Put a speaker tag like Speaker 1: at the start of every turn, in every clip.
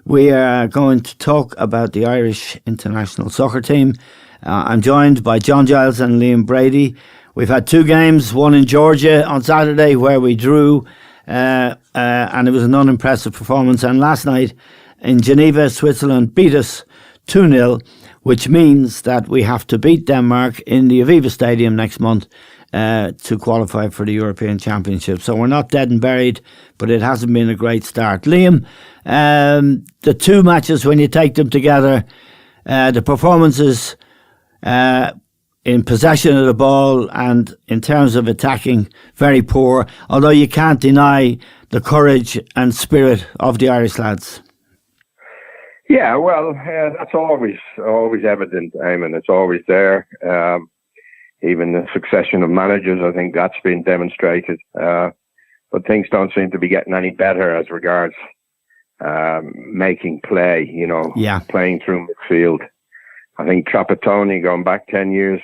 Speaker 1: We are going to talk about the Irish international soccer team. I'm joined by John Giles and Liam Brady. We've had two games, one in Georgia on Saturday where we drew, and it was an unimpressive performance. And last night in Geneva, Switzerland beat us 2-0, which means that we have to beat Denmark in the Aviva Stadium next month to qualify for the European Championship. So we're not dead and buried, but it hasn't been a great start. Liam, the two matches, when you take them together, the performances in possession of the ball and in terms of attacking, very poor, although you can't deny the courage and spirit of the Irish lads.
Speaker 2: Yeah, well, that's always evident, Eamon. It's always there. Even the succession of managers, I think that's been demonstrated. But things don't seem to be getting any better as regards making play, playing through midfield. I think Trapattoni, going back 10 years,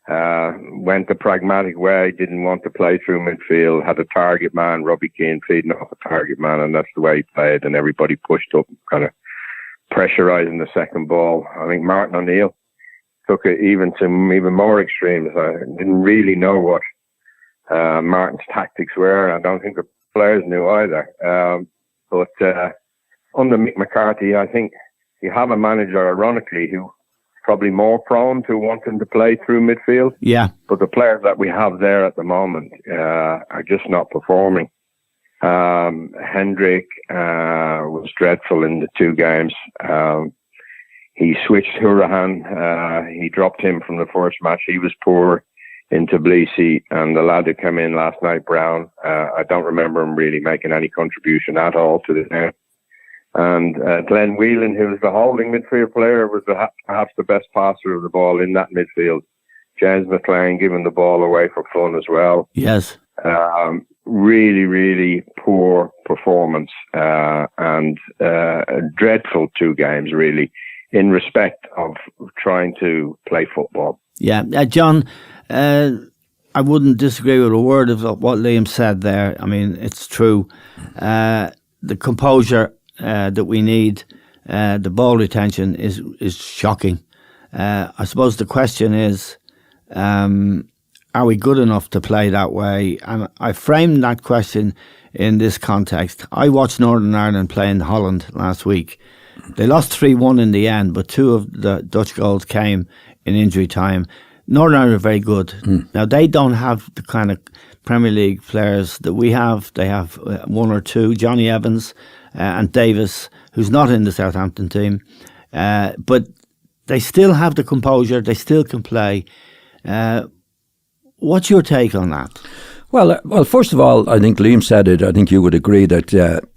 Speaker 2: went the pragmatic way, didn't want to play through midfield, had a target man, Robbie Keane feeding off a target man, and that's the way he played, and everybody pushed up, kind of pressurising the second ball. I think Martin O'Neill took it even more extremes. I didn't really know what Martin's tactics were. I don't think the players knew either. But under Mick McCarthy, I think you have a manager, ironically, who's probably more prone to wanting to play through midfield.
Speaker 1: Yeah.
Speaker 2: But the players that we have there at the moment are just not performing. Hendrick was dreadful in the two games. He switched Hourihane. He dropped him from the first match. He was poor into Tbilisi, and the lad who came in last night, Brown, I don't remember him really making any contribution at all to the game. And Glenn Whelan, who was the holding midfield player, was perhaps the best passer of the ball in that midfield. James McLean giving the ball away for fun as well.
Speaker 1: Yes.
Speaker 2: Really, really poor performance and a dreadful two games, really, in respect of trying to play football.
Speaker 1: Yeah, John, I wouldn't disagree with a word of what Liam said there. I mean, it's true. The composure that we need, the ball retention is shocking. I suppose the question is, are we good enough to play that way? And I framed that question in this context. I watched Northern Ireland play in Holland last week. They lost 3-1 in the end, but two of the Dutch goals came in injury time. Northern Ireland are very good. Now, they don't have the kind of Premier League players that we have. They have one or two, Johnny Evans and Davis, who's not in the Southampton team. But they still have the composure. They still can play. What's your take on that?
Speaker 3: Well, first of all, I think Liam said it. I think you would agree that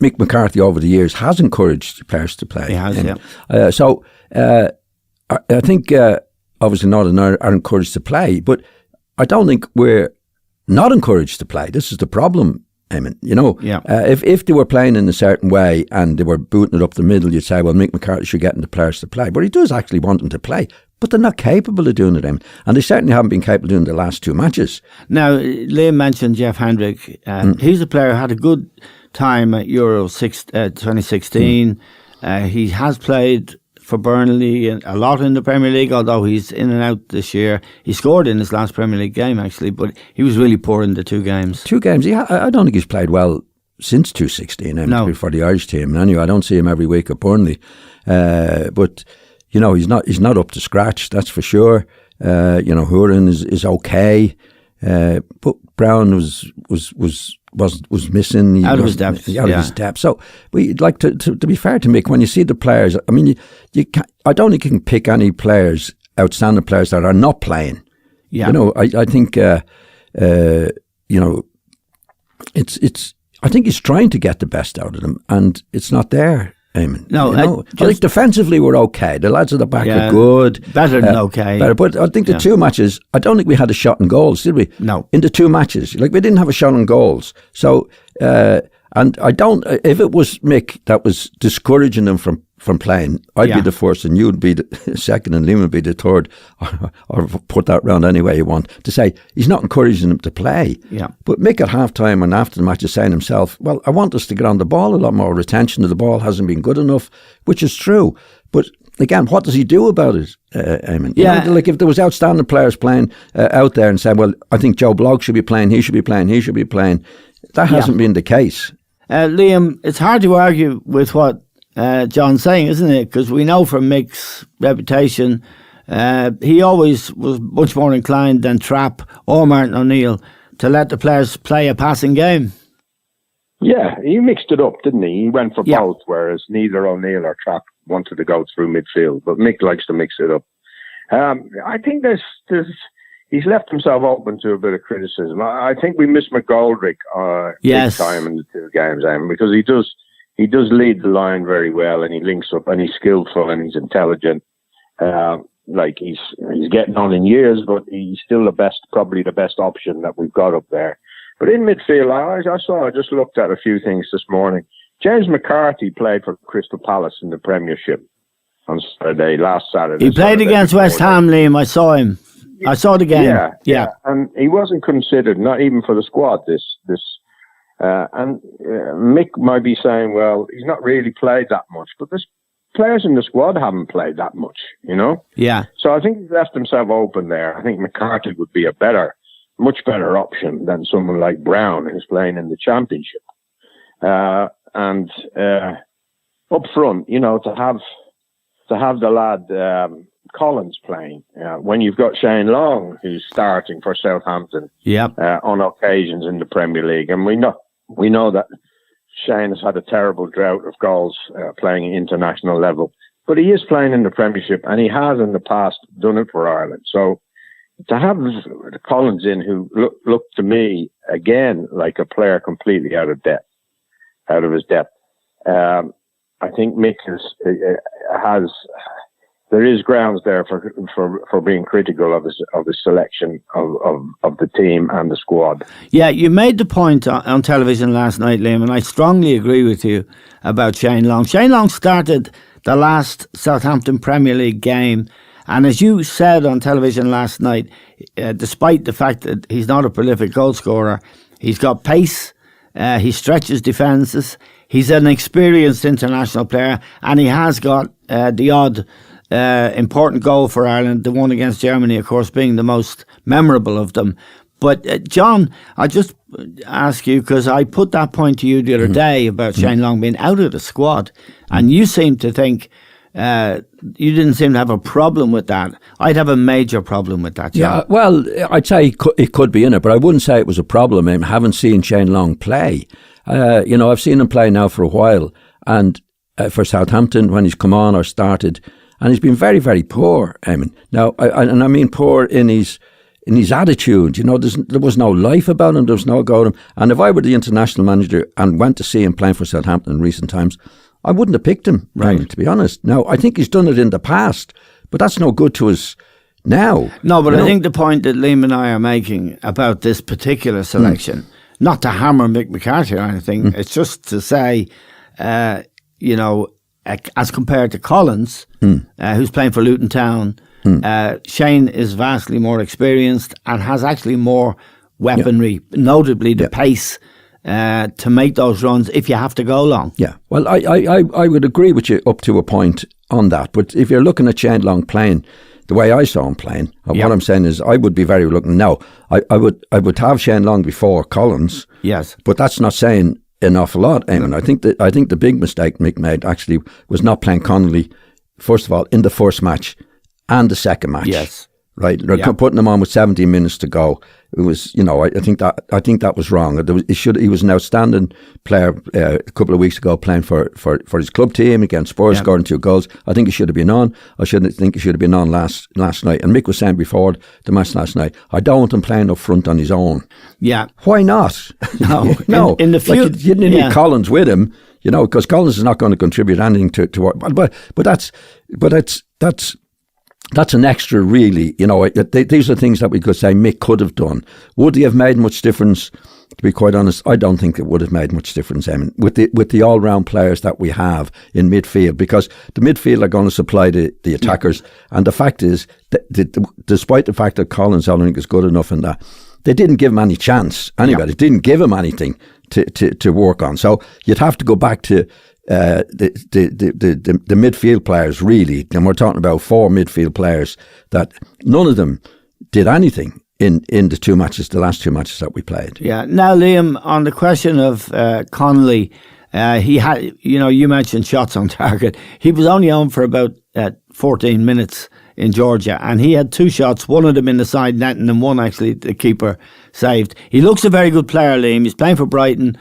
Speaker 3: Mick McCarthy over the years has encouraged players to play.
Speaker 1: He has, yeah.
Speaker 3: So I think obviously Northern Ireland are encouraged to play, but I don't think we're not encouraged to play. This is the problem, Eamon. If they were playing in a certain way and they were booting it up the middle, you'd say, well, Mick McCarthy should get the players to play. But he does actually want them to play. But they're not capable of doing it, Eamon. And they certainly haven't been capable of doing the last two matches. Now,
Speaker 1: Liam mentioned Jeff Hendrick. He's a player who had a good time at Euro 2016. He has played for Burnley a lot in the Premier League, although he's in and out this year. He scored in his last Premier League game, actually, but he was really poor in the two games.
Speaker 3: I don't think he's played well since 2016 for the Irish team. Anyway, I don't see him every week at Burnley. But he's not up to scratch, that's for sure. Hourihane is okay, but Brown was missing.
Speaker 1: Out of his depth.
Speaker 3: His depth. So we'd like to be fair to Mick, when you see the players, I mean, I don't think you can pick any players, outstanding players that are not playing.
Speaker 1: Yeah.
Speaker 3: I think it's. I think he's trying to get the best out of them, and it's not there. Eamon.
Speaker 1: No,
Speaker 3: I think defensively we're okay. The lads at the back are good.
Speaker 1: Better than okay.
Speaker 3: Better, but I think the two matches, I don't think we had a shot on goals, did we?
Speaker 1: No.
Speaker 3: In the two matches. We didn't have a shot on goals. So, and I don't, if it was Mick that was discouraging them from from playing, I'd be the first and you'd be the second and Liam would be the third, or put that round any way you want, to say he's not encouraging him to play.
Speaker 1: Yeah.
Speaker 3: But Mick at half-time and after the match is saying himself, well, I want us to get on the ball a lot more. Retention of the ball hasn't been good enough, which is true. But again, what does he do about it, Eamon? You know, like if there was outstanding players playing out there and saying, well, I think Joe Blogg should be playing, he should be playing, he should be playing, that hasn't been the case.
Speaker 1: Liam, it's hard to argue with what John's saying, isn't it? Because we know from Mick's reputation, he always was much more inclined than Trapp or Martin O'Neill to let the players play a passing game.
Speaker 2: Yeah, he mixed it up, didn't he? He went for both, whereas neither O'Neill or Trapp wanted to go through midfield. But Mick likes to mix it up. I think he's left himself open to a bit of criticism. I think we miss McGoldrick big time in the two games, because he does lead the line very well, and he links up, and he's skillful, and he's intelligent. Like he's getting on in years, but he's still probably the best option that we've got up there. But in midfield, I just looked at a few things this morning. James McCarthy played for Crystal Palace in the Premiership on last Saturday.
Speaker 1: He played against West Ham, Liam. I saw him. I saw the game.
Speaker 2: Yeah. And he wasn't considered, not even for the squad, and Mick might be saying, well, he's not really played that much, but the players in the squad haven't played that much, you know?
Speaker 1: Yeah.
Speaker 2: So I think he's left himself open there. I think McCarthy would be a much better option than someone like Brown, who's playing in the Championship. And up front, you know, to have the lad Collins playing when you've got Shane Long, who's starting for Southampton on occasions in the Premier League, and we know that Shane has had a terrible drought of goals playing at international level, but he is playing in the Premiership, and he has in the past done it for Ireland. So to have Collins in, who looked to me again like a player completely out of his depth, I think Mick has. There is grounds there for being critical of his selection of the team and the squad.
Speaker 1: Yeah, you made the point on television last night, Liam, and I strongly agree with you about Shane Long. Shane Long started the last Southampton Premier League game, and as you said on television last night, despite the fact that he's not a prolific goal scorer, he's got pace, he stretches defences, he's an experienced international player, and he has got the odd important goal for Ireland, the one against Germany, of course, being the most memorable of them. But John, I just ask you, because I put that point to you the other day about Shane Long being out of the squad, and you seem to think you didn't seem to have a problem with that. I'd have a major problem with that, John.
Speaker 3: Yeah, well, I'd say it could be in it, but I wouldn't say it was a problem. I haven't seen Shane Long play. You know, I've seen him play now for a while, and for Southampton when he's come on or started. And he's been very, very poor, Eamon. Now, I mean poor in his attitude. You know, there was no life about him. There was no go to him. And if I were the international manager and went to see him playing for Southampton in recent times, I wouldn't have picked him, right, to be honest. Now, I think he's done it in the past, but that's no good to us now.
Speaker 1: No, but I think the point that Liam and I are making about this particular selection, not to hammer Mick McCarthy or anything, it's just to say, you know, as compared to Collins, who's playing for Luton Town, Shane is vastly more experienced and has actually more weaponry, notably the pace to make those runs if you have to go long.
Speaker 3: Yeah, well, I would agree with you up to a point on that. But if you're looking at Shane Long playing the way I saw him playing, what I'm saying is I would be very reluctant. Now, I would have Shane Long before Collins.
Speaker 1: Yes,
Speaker 3: but that's not saying an awful lot, Eamon. I think the big mistake Mick made actually was not playing Connolly, first of all, in the first match and the second match.
Speaker 1: Yes.
Speaker 3: Right, putting him on with 17 minutes to go. It was, you know, I think that was wrong. He was an outstanding player a couple of weeks ago playing for his club team against Spurs, scoring 2 goals. I think he should have been on. I think he should have been on last night. And Mick was saying before the match last night, I don't want him playing up front on his own. Yeah, why not?
Speaker 1: No, in the future,
Speaker 3: you didn't need Collins with him, you know, because Collins is not going to contribute anything to what. But that's an extra, really. You know, these are things that we could say Mick could have done. Would he have made much difference to be quite honest, I don't think it would have made much difference, Eamon, with the all-round players that we have in midfield, because the midfield are going to supply the attackers, and the fact is, despite the fact that Collins, I don't think, is good enough in that, they didn't give him any chance. Anybody didn't give him anything to work on. So you'd have to go back to the midfield players, really, and we're talking about 4 midfield players that none of them did anything in the last two matches that we played.
Speaker 1: Yeah. Now, Liam, on the question of Connolly, he had, you mentioned shots on target. He was only on for about 14 minutes in Georgia, and he had 2 shots, one of them in the side net, and then one actually the keeper saved. He looks a very good player, Liam. He's playing for Brighton.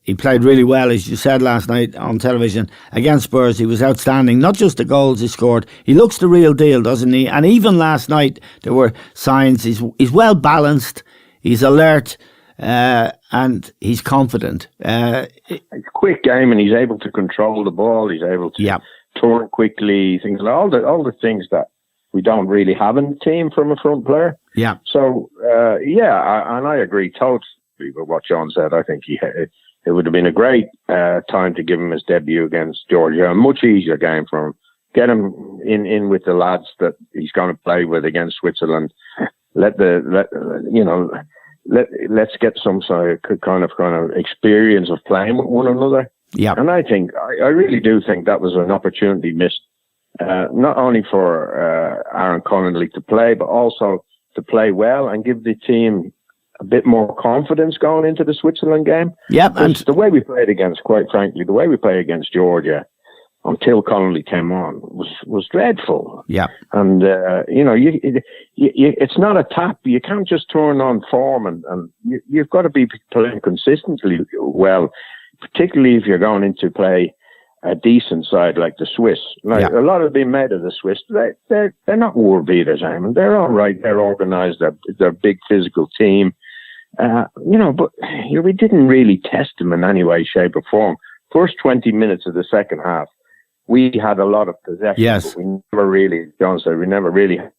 Speaker 1: He played really well, as you said last night on television against Spurs. He was outstanding. Not just the goals he scored. He looks the real deal, doesn't he? And even last night there were signs. He's well balanced. He's alert, and he's confident.
Speaker 2: It's a quick game, and he's able to control the ball. He's able to turn quickly. Things like all the things that we don't really have in the team from a front player.
Speaker 1: Yeah.
Speaker 2: So and I agree totally with what John said. I think it would have been a great time to give him his debut against Georgia. A much easier game for him. Get him in with the lads that he's going to play with against Switzerland. Let's get some sort of kind of experience of playing with one another.
Speaker 1: Yeah.
Speaker 2: And I really do think that was an opportunity missed, not only for Aaron Connolly to play, but also to play well and give the team a bit more confidence going into the Switzerland game.
Speaker 1: Yep.
Speaker 2: And the way we played quite frankly, the way we played against Georgia until Connolly came on was dreadful.
Speaker 1: Yeah.
Speaker 2: And, it's not a tap. You can't just turn on form and you've got to be playing consistently well, particularly if you're going into play a decent side like the Swiss. A lot have been made of the Swiss. They're not world beaters, I mean. They're all right. They're organised. They're a big physical team. But we didn't really test them in any way, shape or form. First 20 minutes of the second half, we had a lot of possession.
Speaker 1: Yes.
Speaker 2: But we never really, John said, we never really had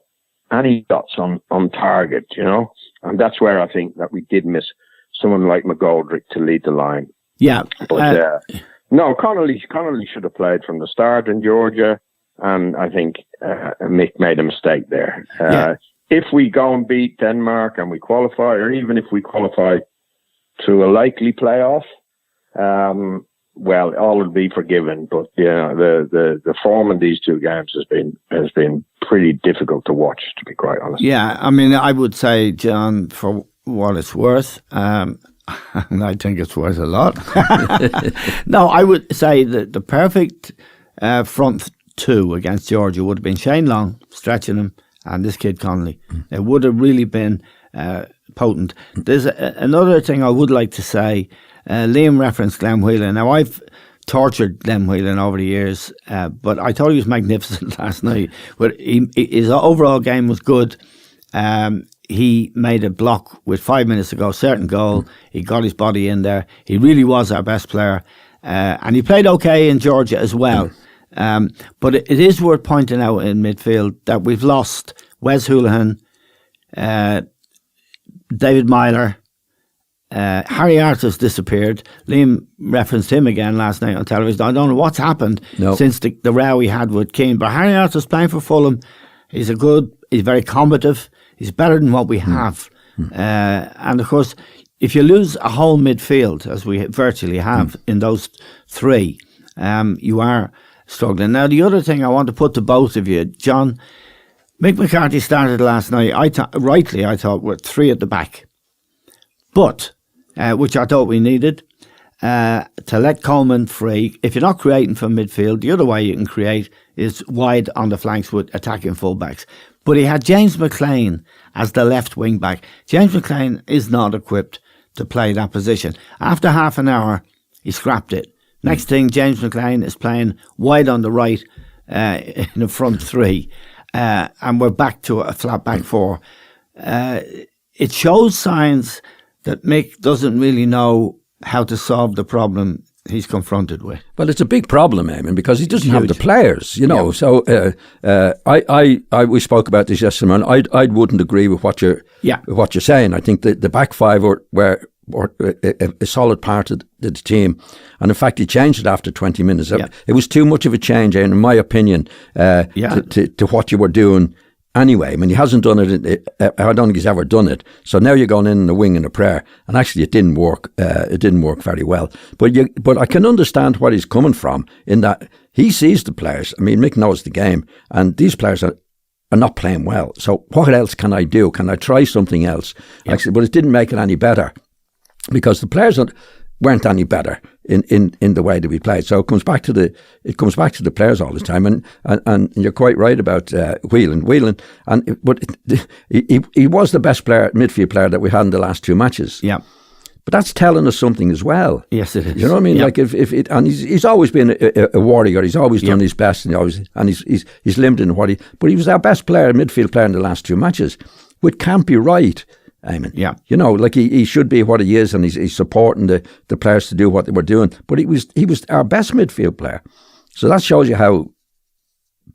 Speaker 2: any shots on target, And that's where I think that we did miss someone like McGoldrick to lead the line.
Speaker 1: Yeah.
Speaker 2: But no, Connolly should have played from the start in Georgia, and I think Mick made a mistake there. If we go and beat Denmark and we qualify, or even if we qualify to a likely playoff, well, all will be forgiven. But the form in these 2 games has been pretty difficult to watch, to be quite honest.
Speaker 1: Yeah, I mean, I would say, John, for what it's worth, and I think it's worth a lot. No, I would say that the perfect front 2 against Georgia would have been Shane Long stretching him and this kid Connolly. It would have really been potent. There's another thing I would like to say. Liam referenced Glenn Whelan. Now, I've tortured Glenn Whelan over the years, but I thought he was magnificent last night. But his overall game was good. He made a block with 5 minutes to go, certain goal. He got his body in there. He really was our best player. And he played okay in Georgia as well. But it is worth pointing out in midfield that we've lost Wes Hoolahan, David Myler, Harry Artis disappeared. Liam referenced him again last night on television. I don't know what's happened since the row he had with Keane. But Harry Artis playing for Fulham. He's very combative. He's better than what we have. And of course, if you lose a whole midfield, as we virtually have in those 3, you are struggling. Now, the other thing I want to put to both of you, John, Mick McCarthy started last night, I thought, with 3 at the back. But, which I thought we needed, to let Coleman free. If you're not creating from midfield, the other way you can create is wide on the flanks with attacking fullbacks. But he had James McLean as the left wing back. James McLean is not equipped to play that position. After half an hour, he scrapped it. Next thing, James McLean is playing wide on the right in the front 3. And we're back to a flat back 4. It shows signs that Mick doesn't really know how to solve the problem he's confronted with.
Speaker 3: Well, it's a big problem, Eamon, because he doesn't have the players, Yeah. So we spoke about this yesterday, and I wouldn't agree with what you're saying. I think that the back 5 were a solid part of the team. And in fact, he changed it after 20 minutes. It was too much of a change, in my opinion, to what you were doing anyway. I mean, he hasn't done it. I don't think he's ever done it. So now you're going in a wing and a prayer. And actually, it didn't work. It didn't work very well. But I can understand where he's coming from in that he sees the players. I mean, Mick knows the game. And these players are not playing well. So what else can I do? Can I try something else? Yep. Actually, but it didn't make it any better, because the players weren't any better in the way that we played. So it comes back to the players all the time. And you're quite right about Whelan. But he was the best midfield player that we had in the last two matches.
Speaker 1: Yeah.
Speaker 3: But that's telling us something as well.
Speaker 1: Yes, it is.
Speaker 3: You know what I mean?
Speaker 1: Yeah.
Speaker 3: Like and he's always been a warrior. He's always done his best, and he's limited in what he. But he was our best midfield player in the last two matches, which can't be right.
Speaker 1: Yeah.
Speaker 3: You know, like he should be what he is, and he's supporting the players to do what they were doing. But he was our best midfield player. So that shows you how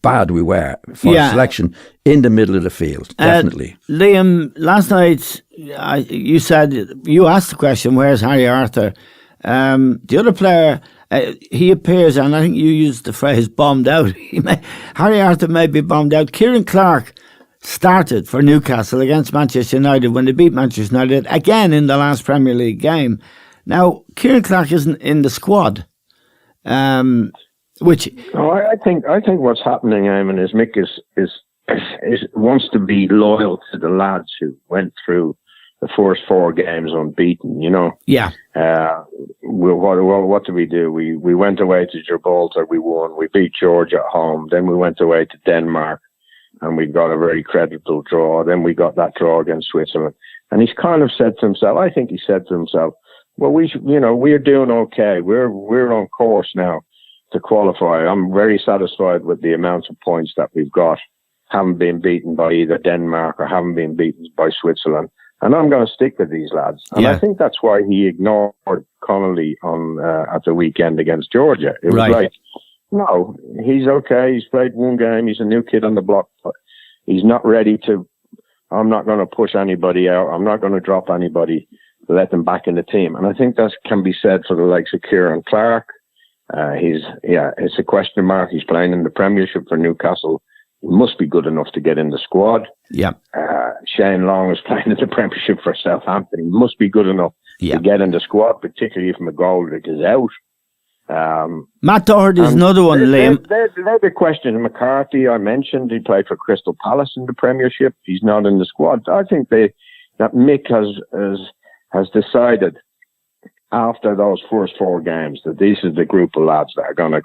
Speaker 3: bad we were for selection in the middle of the field. Definitely.
Speaker 1: Liam, last night you said, you asked the question, where's Harry Arthur? The other player, he appears, and I think you used the phrase bombed out. Harry Arthur may be bombed out. Kieran Clark started for Newcastle against Manchester United when they beat Manchester United again in the last Premier League game. Now, Kieran Clark isn't in the squad. I
Speaker 2: think what's happening, Eamon, is Mick is wants to be loyal to the lads who went through the first four games unbeaten. You know.
Speaker 1: Yeah.
Speaker 2: What did we do? We went away to Gibraltar. We won. We beat Georgia at home. Then we went away to Denmark, and we got a very creditable draw. Then we got that draw against Switzerland. And he's kind of said to himself, I think he said to himself, well, we're doing okay. We're on course now to qualify. I'm very satisfied with the amount of points that we've got. Haven't been beaten by either Denmark or haven't been beaten by Switzerland. And I'm going to stick with these lads. And I think that's why he ignored Connolly at the weekend against Georgia. It was like, no, he's okay. He's played one game. He's a new kid on the block. But he's not ready to. I'm not going to push anybody out. I'm not going to drop anybody. Let them back in the team. And I think that can be said for the likes of Kieran Clark. It's a question mark. He's playing in the Premiership for Newcastle. He must be good enough to get in the squad.
Speaker 1: Yeah.
Speaker 2: Shane Long is playing in the Premiership for Southampton. He must be good enough to get in the squad, particularly if McGoldrick is out.
Speaker 1: Matt Doherty is another one, Liam.
Speaker 2: There's the question. McCarthy, I mentioned, he played for Crystal Palace in the Premiership. He's not in the squad. I think that Mick has decided after those first four games that this is the group of lads that are going to,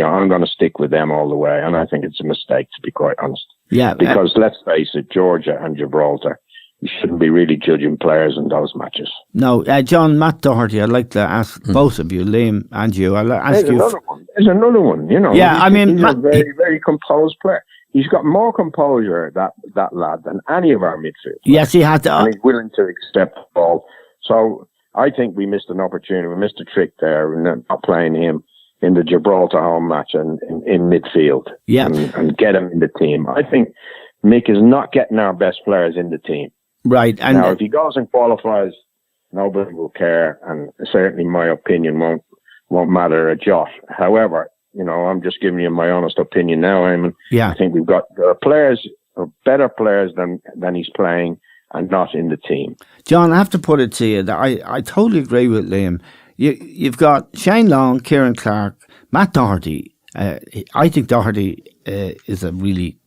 Speaker 2: I'm going to stick with them all the way. And I think it's a mistake, to be quite honest.
Speaker 1: Yeah.
Speaker 2: Because let's face it, Georgia and Gibraltar, you shouldn't be really judging players in those matches.
Speaker 1: No, John, Matt Doherty, I'd like to ask both of you, Liam and you. I'll ask you.
Speaker 2: There's another one, you know.
Speaker 1: Yeah,
Speaker 2: he's a very, very composed player. He's got more composure, that lad, than any of our midfielders.
Speaker 1: Yes, he had to.
Speaker 2: And he's willing to accept the ball. So I think we missed an opportunity. We missed a trick there in not playing him in the Gibraltar home match and in midfield.
Speaker 1: Yeah.
Speaker 2: And get him in the team. I think Mick is not getting our best players in the team.
Speaker 1: Right. And
Speaker 2: now, if he goes and qualifies, nobody will care. And certainly my opinion won't matter a jot. However, I'm just giving you my honest opinion now, Eamon.
Speaker 1: Yeah.
Speaker 2: I think we've got players, better players than he's playing, and not in the team.
Speaker 1: John, I have to put it to you that I totally agree with Liam. You've got Shane Long, Kieran Clark, Matt Doherty. I think Doherty is a really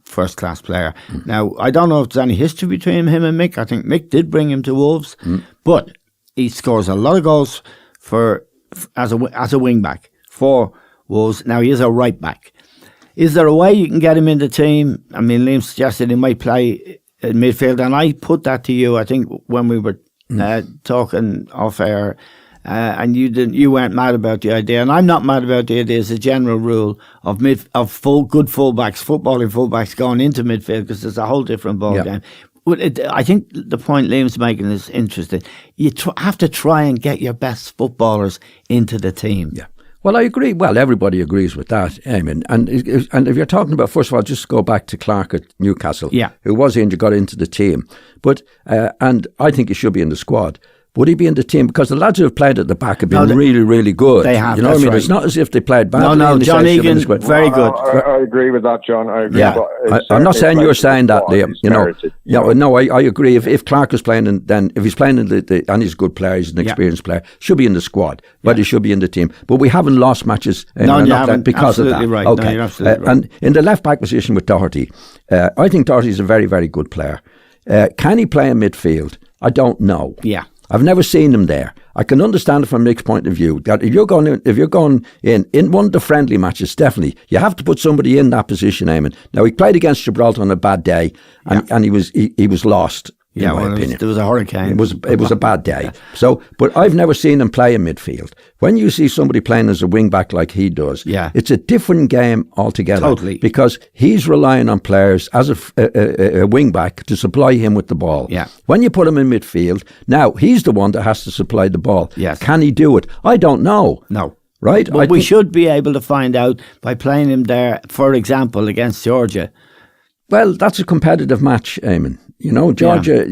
Speaker 1: first-class player. Now, I don't know if there's any history between him and Mick. I think Mick did bring him to Wolves, but he scores a lot of goals as a wing-back for Wolves. Now, he is a right-back. Is there a way you can get him in the team? I mean, Liam suggested he might play in midfield, and I put that to you, I think, when we were talking off air, and you weren't mad about the idea, and I'm not mad about the idea as a general rule of good fullbacks, footballing fullbacks going into midfield, because it's a whole different ball game. I think the point Liam's making is interesting. You have to try and get your best footballers into the team.
Speaker 3: Yeah. Well, I agree. Well, everybody agrees with that, Eamon. And if you're talking about, first of all, just go back to Clark at Newcastle, who was injured, got into the team. But and I think he should be in the squad. would he be in the team? Because the lads who have played at the back have been really, really good.
Speaker 1: They have.
Speaker 3: You know what I mean? Right. It's not as if they played badly.
Speaker 1: No, John Egan, very good.
Speaker 2: I agree with that, John. I agree.
Speaker 3: Yeah, I'm not saying you're saying that, Liam. You know, I agree. If Clark is playing, if he's playing in and he's a good player, he's an experienced player, should be in the squad, but he should be in the team. But we haven't lost matches because of that.
Speaker 1: Right.
Speaker 3: Okay,
Speaker 1: no, you're absolutely right.
Speaker 3: And in the left back position with Doherty, I think Doherty is a very, very good player. Can he play in midfield? I don't know.
Speaker 1: Yeah.
Speaker 3: I've never seen him there. I can understand it from Mick's point of view that if you're going in one of the friendly matches, definitely you have to put somebody in that position, Eamon. Now he played against Gibraltar on a bad day, and he was lost. In my opinion,
Speaker 1: there was a hurricane.
Speaker 3: It was a bad day. So, but I've never seen him play in midfield. When you see somebody playing as a wing back like he does, it's a different game altogether.
Speaker 1: Totally,
Speaker 3: because he's relying on players as a wing back to supply him with the ball.
Speaker 1: Yeah.
Speaker 3: When you put him in midfield, now he's the one that has to supply the ball.
Speaker 1: Yes.
Speaker 3: Can he do it? I don't know.
Speaker 1: No.
Speaker 3: Right?
Speaker 1: But we should be able to find out by playing him there, for example, against Georgia.
Speaker 3: Well, that's a competitive match, Eamon. You know, Georgia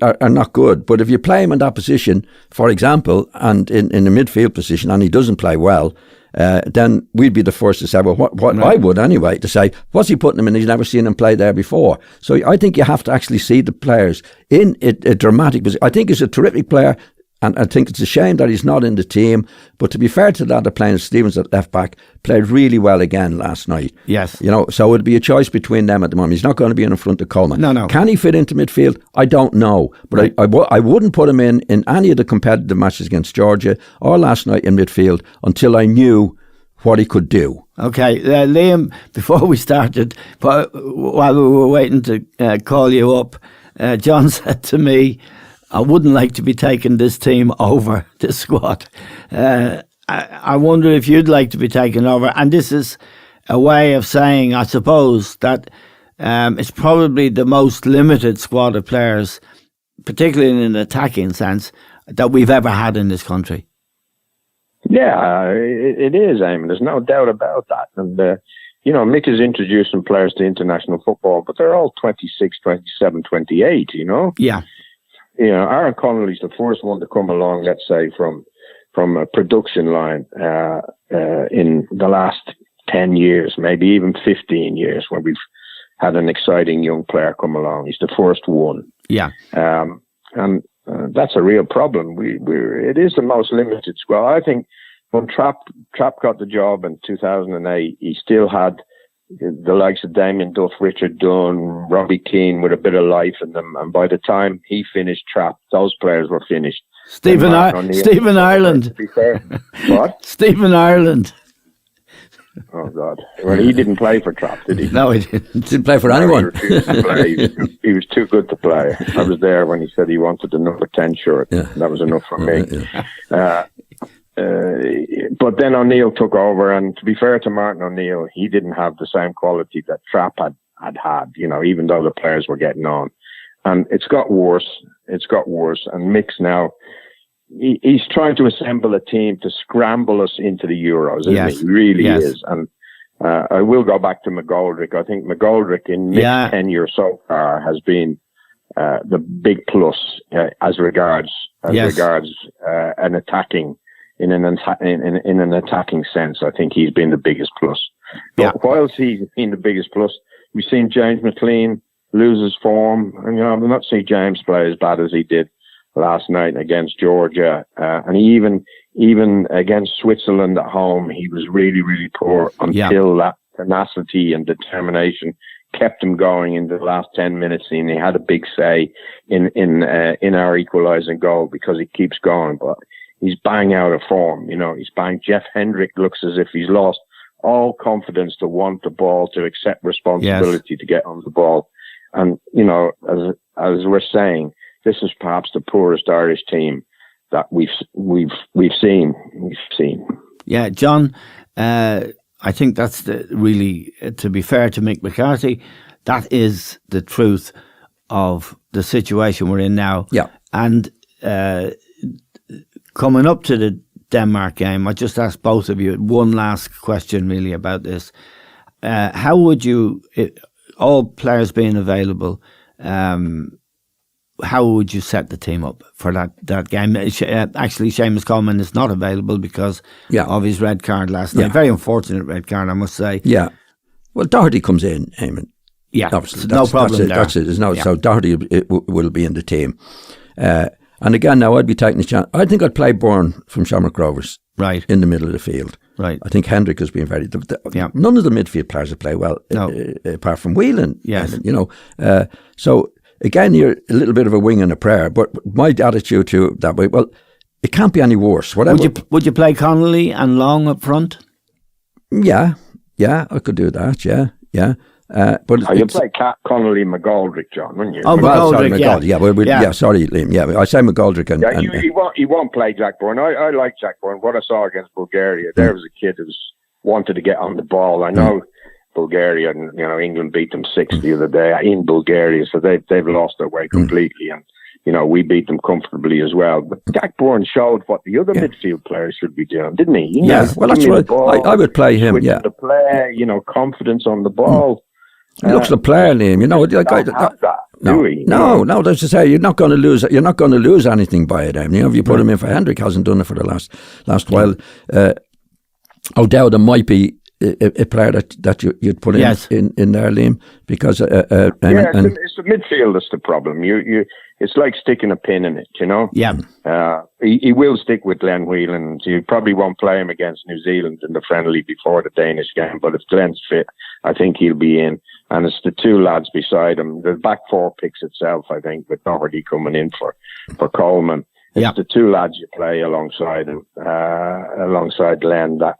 Speaker 3: are not good. But if you play him in that position, for example, and in the midfield position, and he doesn't play well, then we'd be the first to say, well, what I would anyway, to say, what's he putting him in? He's never seen him play there before. So I think you have to actually see the players in a dramatic position. I think he's a terrific player. And I think it's a shame that he's not in the team. But to be fair to that, the playing Stevens at left back played really well again last night.
Speaker 1: Yes.
Speaker 3: You know, so it would be a choice between them at the moment. He's not going to be in front of Coleman.
Speaker 1: No.
Speaker 3: Can he fit into midfield? I don't know. But I wouldn't put him in any of the competitive matches against Georgia or last night in midfield until I knew what he could do.
Speaker 1: Okay, Liam, before we started, while we were waiting to call you up, John said to me, I wouldn't like to be taking this team over, this squad. I wonder if you'd like to be taken over. And this is a way of saying, I suppose, that it's probably the most limited squad of players, particularly in an attacking sense, that we've ever had in this country.
Speaker 2: Yeah, it is, Eamon. There's no doubt about that. And, Mick is introducing players to international football, but they're all 26, 27, 28, you know?
Speaker 1: Yeah.
Speaker 2: Aaron Connolly's the first one to come along, let's say, from a production line in the last 10 years, maybe even 15 years, when we've had an exciting young player come along. He's the first one.
Speaker 1: Yeah.
Speaker 2: And that's a real problem. It is the most limited squad. I think when Trapp got the job in 2008, he still had the likes of Damien Duff, Richard Dunn, Robbie Keane with a bit of life in them. And by the time he finished Trapp, those players were finished.
Speaker 1: Stephen Ireland.
Speaker 2: To be fair. What?
Speaker 1: Stephen Ireland.
Speaker 2: Oh, God. Well, he didn't play for Trapp, did he?
Speaker 1: No, he didn't.
Speaker 3: Didn't play for anyone.
Speaker 2: He was too good to play. I was there when he said he wanted the number 10 shirt. Yeah. That was enough for me. Yeah. But then O'Neill took over, and to be fair to Martin O'Neill, he didn't have the same quality that Trapp had, even though the players were getting on. And it's got worse. And Mick's now, he's trying to assemble a team to scramble us into the Euros, isn't he? He really is. And I will go back to McGoldrick. I think McGoldrick in Mick's tenure so far has been the big plus as regards an attacking. In an attacking sense, I think he's been the biggest plus. But whilst he's been the biggest plus, we've seen James McLean lose his form. And, I'm not seeing James play as bad as he did last night against Georgia. And he even against Switzerland at home, he was really, really poor until that tenacity and determination kept him going in the last 10 minutes. And he had a big say in our equalising goal because he keeps going. But he's bang out of form, he's bang. Jeff Hendrick looks as if he's lost all confidence to want the ball, to accept responsibility to get on the ball. And, as we're saying, this is perhaps the poorest Irish team that we've seen.
Speaker 1: Yeah, John, I think that's really, to be fair to Mick McCarthy, that is the truth of the situation we're in now. Yeah. And, coming up to the Denmark game, I just asked both of you one last question really about this. How would you, all players being available, how would you set the team up for that game? Actually, Seamus Coleman is not available because of his red card last night. Very unfortunate red card, I must say.
Speaker 3: Yeah. Well, Doherty comes in, Eamon.
Speaker 1: Yeah,
Speaker 3: obviously.
Speaker 1: No problem there.
Speaker 3: That's it. So Doherty will be in the team. And again, now I'd be taking a chance. I think I'd play Bourne from Shamrock Rovers in the middle of the field.
Speaker 1: Right.
Speaker 3: I think Hendrick has been very... None of the midfield players have played well, apart from Whelan.
Speaker 1: Yes.
Speaker 3: So, again, you're a little bit of a wing and a prayer, but my attitude to that way, well, it can't be any worse. Whatever.
Speaker 1: Would you play Connolly and Long up front?
Speaker 3: Yeah, I could do that, yeah. But
Speaker 2: you play Connolly and McGoldrick, John, wouldn't you?
Speaker 1: Oh, McGoldrick,
Speaker 3: yeah. Sorry, Liam. Yeah, I say McGoldrick.
Speaker 2: He won't play Jack Bourne. I like Jack Bourne. What I saw against Bulgaria, there was a kid who wanted to get on the ball. I know Bulgaria and England beat them 6 the other day in Bulgaria, so they've lost their way completely. And we beat them comfortably as well. But Jack Bourne showed what the other midfield players should be doing, didn't he?
Speaker 3: Well, that's what I would play him. Yeah,
Speaker 2: the play, confidence on the ball.
Speaker 3: He looks the player, Liam. No. That's to say, you're not going to lose. You're not going to lose anything by it. If you put him in for Hendrick, hasn't done it for the last while. O'Dowd might be a player that you'd put in there, Liam, because
Speaker 2: it's the midfield that's the problem. It's like sticking a pin in it,
Speaker 1: Yeah.
Speaker 2: He will stick with Glenn Whelan. You probably won't play him against New Zealand in the friendly before the Danish game, but if Glenn's fit, I think he'll be in. And it's the two lads beside him. The back four picks itself, I think, with Doherty coming in for Coleman. It's the two lads you play alongside him, alongside Glenn, that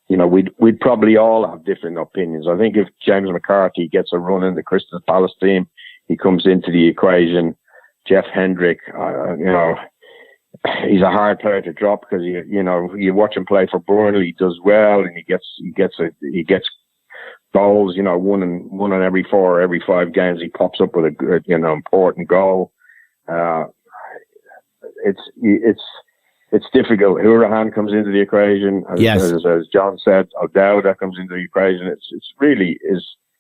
Speaker 2: we'd probably all have different opinions. I think if James McCarthy gets a run in the Crystal Palace team, he comes into the equation. Jeff Hendrick, he's a hard player to drop because you watch him play for Burnley, he does well, and he gets goals. One in every 4 or every 5 games, he pops up with a important goal. It's difficult. Hourahan comes into the equation. As John said, O'Dowd comes into the equation.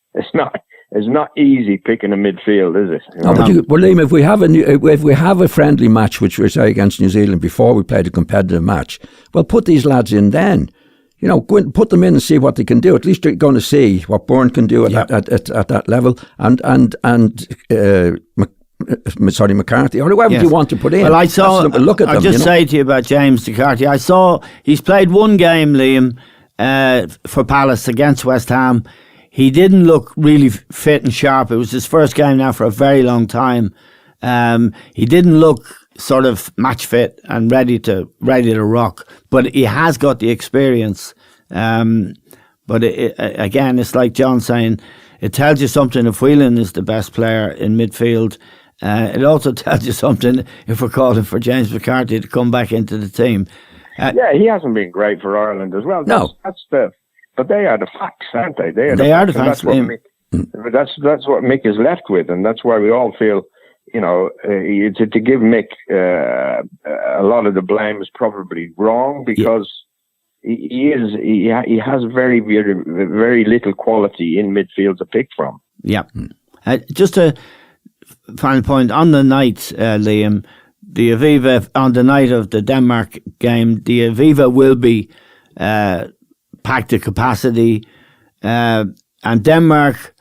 Speaker 2: It's not easy picking a midfield, is it?
Speaker 3: Well, Liam, if we have a friendly match, which we say against New Zealand before we played a competitive match, well, put these lads in then. Go and put them in and see what they can do. At least you're going to see what Bourne can do at that level, and McCarthy or whoever you want to put in.
Speaker 1: Well, I saw.
Speaker 3: Look at
Speaker 1: I'll just say to you about James McCarthy. I saw he's played one game, Liam, for Palace against West Ham. He didn't look really fit and sharp. It was his first game now for a very long time. He didn't look sort of match fit and ready to rock, but he has got the experience. But again, it's like John saying, it tells you something if Whelan is the best player in midfield. It also tells you something if we're calling for James McCarthy to come back into the team.
Speaker 2: He hasn't been great for Ireland as well. But they are the facts, aren't they? They are the facts. That's what Mick is left with, and that's why we all feel, to give Mick a lot of the blame is probably wrong, because he has very, very, very little quality in midfield to pick from.
Speaker 1: Yeah. Just a final point on the night, Liam. The Aviva on the night of the Denmark game, the Aviva will be packed to capacity, and Denmark,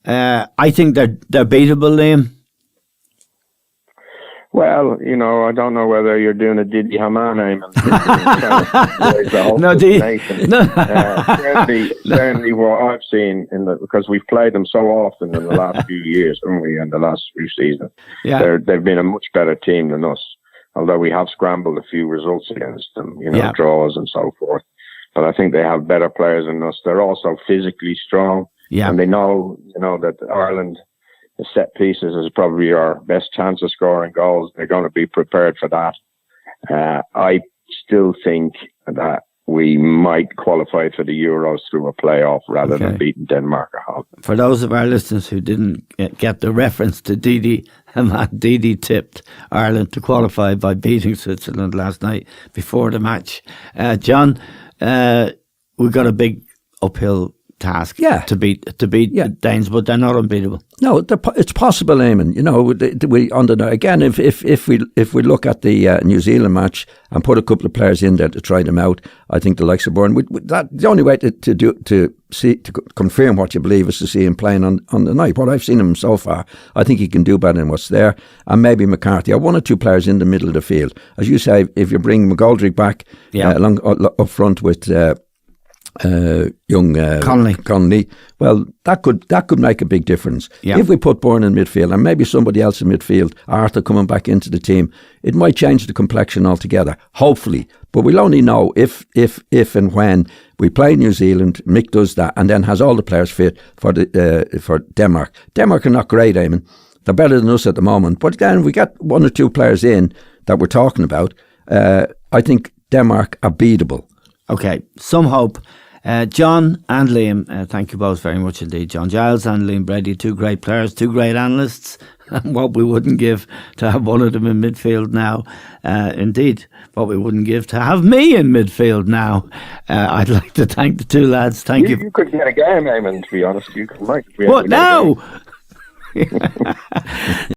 Speaker 1: I think they're beatable, Liam.
Speaker 2: Well, I don't know whether you're doing a Didi Hamann aim. Certainly what I've seen because we've played them so often in the last few years, haven't we? In the last few seasons, they've been a much better team than us. Although we have scrambled a few results against them, draws and so forth. But I think they have better players than us. They're also physically strong, and they know, that Ireland, the set pieces is probably our best chance of scoring goals. They're going to be prepared for that. I still think that we might qualify for the Euros through a playoff rather than beating Denmark at home.
Speaker 1: For those of our listeners who didn't get the reference to Didi, Didi tipped Ireland to qualify by beating Switzerland last night before the match. John, we've got a big uphill task to beat Danes, but they're not unbeatable.
Speaker 3: No, it's possible, Eamon. You know, again, if we look at the New Zealand match and put a couple of players in there to try them out, I think the likes of Byrne, the only way to confirm what you believe is to see him playing on the night. What I've seen him so far, I think he can do better than what's there. And maybe McCarthy, or 1 or 2 players in the middle of the field. As you say, if you bring McGoldrick back along up front with young Connolly, well, that could make a big difference. If we put Byrne in midfield and maybe somebody else in midfield, Arthur coming back into the team, it might change the complexion altogether, hopefully. But we'll only know if and when we play New Zealand, Mick does that, and then has all the players fit for Denmark. Denmark are not great, Eamon. They're better than us at the moment. But again, we get 1 or 2 players in that we're talking about. I think Denmark are beatable.
Speaker 1: Okay, some hope. John and Liam, thank you both very much indeed. John Giles and Liam Brady, 2 great players, 2 great analysts. What we wouldn't give to have one of them in midfield now. Indeed, what we wouldn't give to have me in midfield now. I'd like to thank the 2 lads. Thank you.
Speaker 2: You could get a game, Eamon, to be honest. You could.
Speaker 1: What now?